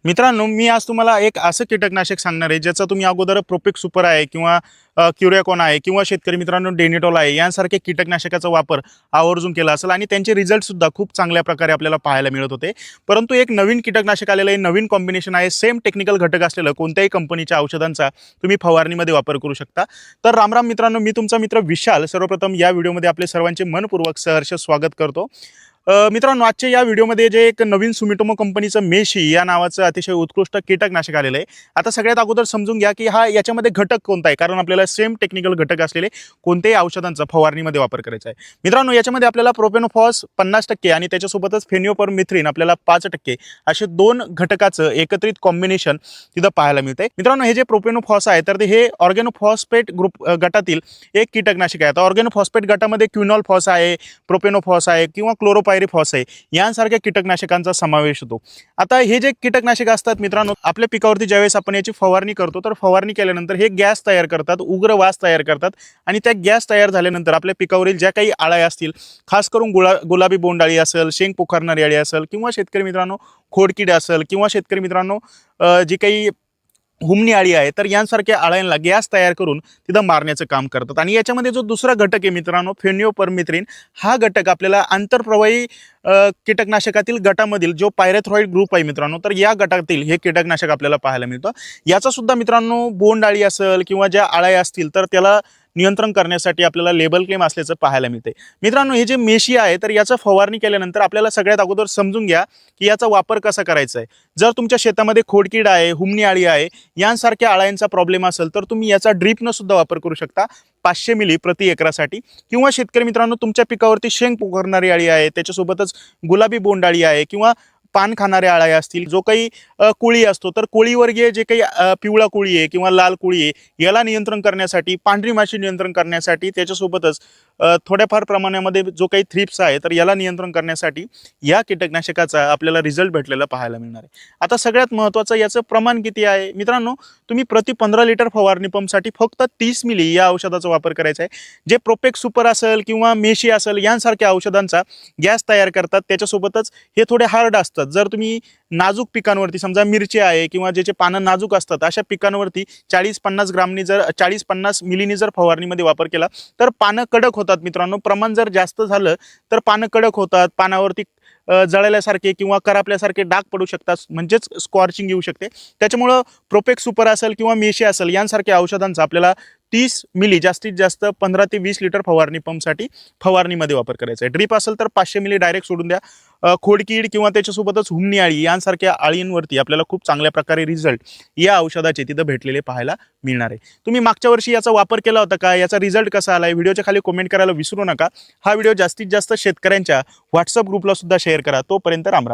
मित्रांनो, मी आज तुम्हाला एक असं कीटकनाशक सांगणार आहे, ज्याचा तुम्ही अगोदर प्रोपेक सुपर आहे किंवा क्युरियाकॉन आहे किंवा शेतकरी मित्रांनो डेनिटॉल आहे, यांसारख्या कीटकनाशकाचा वापर आवर्जून केला असेल आणि त्यांचे रिझल्टसुद्धा खूप चांगल्या प्रकारे आपल्याला पाहायला मिळत होते. परंतु एक नवीन कीटकनाशक आलेलं आहे, नवीन कॉम्बिनेशन आहे, सेम टेक्निकल घटक असलेलं कोणत्याही कंपनीच्या औषधांचा तुम्ही फवारणीमध्ये वापर करू शकता. तर राम मित्रांनो, मी तुमचा मित्र विशाल सर्वप्रथम या व्हिडिओमध्ये आपले सर्वांचे मनपूर्वक सहर्ष स्वागत करतो. मित्रांनो, आजच्या या व्हिडिओमध्ये जे एक नवीन सुमिटोमो कंपनीचं मेशी या नावाचं अतिशय उत्कृष्ट कीटकनाशक आलेलं आहे. आता सगळ्यात अगोदर समजून घ्या की याच्यामध्ये घटक कोणता आहे, कारण आपल्याला सेम टेक्निकल घटक असलेले कोणत्याही औषधांचा फवारणीमध्ये वापर करायचा आहे. मित्रांनो, याच्यामध्ये आपल्याला प्रोपेनोफॉस 50% आणि त्याच्यासोबतच फेनिओपरमिथ्रिन आपल्याला 5% असे दोन घटकाचं एकत्रित कॉम्बिनेशन तिथं पाहायला मिळतंय. मित्रांनो, हे जे प्रोपेनोफॉस आहे तर हे ऑर्गेनोफॉस्फेट ग्रुप गटातील एक कीटकनाशक आहे. आता ऑर्गेनोफॉस्फेट गटामध्ये क्विनॉल फॉस आहे, प्रोपेनोफॉस आहे किंवा क्लोरोपायरीफॉस आहे, यांसारख्या कीटकनाशकांचा समावेश होतो. आता हे जे कीटकनाशक असतात मित्रांनो, आपल्या पिकावरती ज्यावेळेस आपण याची फवारणी करतो तर फवारणी केल्यानंतर हे गॅस तयार करतात, उग्र वास तयार करतात आणि त्या गॅस तयार झाल्यानंतर आपल्या पिकावरील ज्या काही अळ्या असतील, खास करून गुलाबी बोंडाळी असेल, शेंग पोखरणारी अळी असेल किंवा शेतकरी मित्रांनो खोडकीड असेल किंवा शेतकरी मित्रांनो जी काही हुमणी अळी आहे, तर यांसारख्या अळ्यांना गॅस तयार करून तिथं मारण्याचं काम करतात. आणि याच्यामध्ये जो दुसरा घटक आहे मित्रांनो, फेनिओपरमिथ्रिन, हा घटक आपल्याला आंतरप्रवाही कीटकनाशकातील गटामधील जो पायरेथ्रॉइड ग्रुप आहे मित्रांनो, तर या गटातील हे कीटकनाशक आपल्याला पाहायला मिळतं. याचा सुद्धा मित्रांनो बोंड अळी असेल किंवा ज्या अळ्या असतील तर त्याला नियंत्रण करण्यासाठी आपल्याला लेबल क्लेम असल्याचं पाहायला मिळते. मित्रांनो, हे जे मेशी आहे तर याचा फवारणी केल्यानंतर आपल्याला सगळ्यात अगोदर समजून घ्या की याचा वापर कसा करायचा आहे. जर तुमच्या शेतामध्ये खोडकीड आहे, हुमणी अळी आहे, यांसारख्या अळ्यांचा प्रॉब्लेम असेल तर तुम्ही याचा ड्रीपनं सुद्धा वापर करू शकता 500 मिली प्रति एकरासाठी. किंवा शेतकरी मित्रांनो, तुमच्या पिकावरती शेंग पोखरणारी अळी आहे, त्याच्यासोबतच गुलाबी बोंडाळी आहे किंवा पान खाणाऱ्या अळ्या असतील, जो काही कोळी असतो तर कोळीवर्गीय जे काही पिवळा कोळी आहे किंवा लाल कोळी आहे, याला नियंत्रण करण्यासाठी, पांढरी माशी नियंत्रण करण्यासाठी, त्याच्यासोबतच थोड्याफार प्रमाणामध्ये जो काही थ्रिप्स आहे तर याला नियंत्रण करण्यासाठी या कीटकनाशकाचा आपल्याला रिझल्ट भेटलेला पाहायला मिळणार आहे. आता सगळ्यात महत्त्वाचं याचं प्रमाण किती आहे मित्रांनो, तुम्ही प्रति 15 लिटर फवारणी पंपसाठी फक्त 30 मिली या औषधाचा वापर करायचा आहे. जे प्रोपेक सुपर असेल किंवा मेशी असेल यांसारख्या औषधांचा गॅस तयार करतात, त्याच्यासोबतच हे थोडे हार्ड असतात. जर तुम्ही नाजूक पिकांवरती, समजा मिरची आहे किंवा ज्याचे पानं नाजूक असतात, अशा पिकांवरती 40-50 ग्रामनी जर 40-50 मिलीनी जर फवारणीमध्ये वापर केला तर पानं कडक होतात मित्रांनो. प्रमाण जर जास्त झालं तर पानं कडक होतात, पानावरती जळल्यासारखे किंवा करापल्यासारखे डाग पडू शकतात, म्हणजेच स्कॉर्चिंग येऊ शकते. त्याच्यामुळं प्रोपेक सुपर असेल किंवा मेशी असेल यांसारख्या औषधांचा आपल्याला 30 मिली जास्तीत जास्त 15 ते 20 लिटर फवारणी पंपसाठी फवारणीमध्ये वापर करायचा आहे. ड्रीप असेल तर 500 मिली डायरेक्ट सोडून द्या. खोडकीड किंवा त्याच्यासोबतच हुमणी अळी यांसारख्या अळींवरती आपल्याला खूप चांगल्या प्रकारे रिझल्ट या औषधाचे तिथं भेटलेले पाहायला मिळणार आहे. तुम्ही मागच्या वर्षी याचा वापर केला होता का, याचा रिझल्ट कसा आला, व्हिडिओच्या खाली कमेंट करायला विसरू नका. हा व्हिडिओ जास्तीत जास्त शेतकऱ्यांच्या व्हॉट्सअप ग्रुपला सुद्धा शेअर करा. तोपर्यंत राम.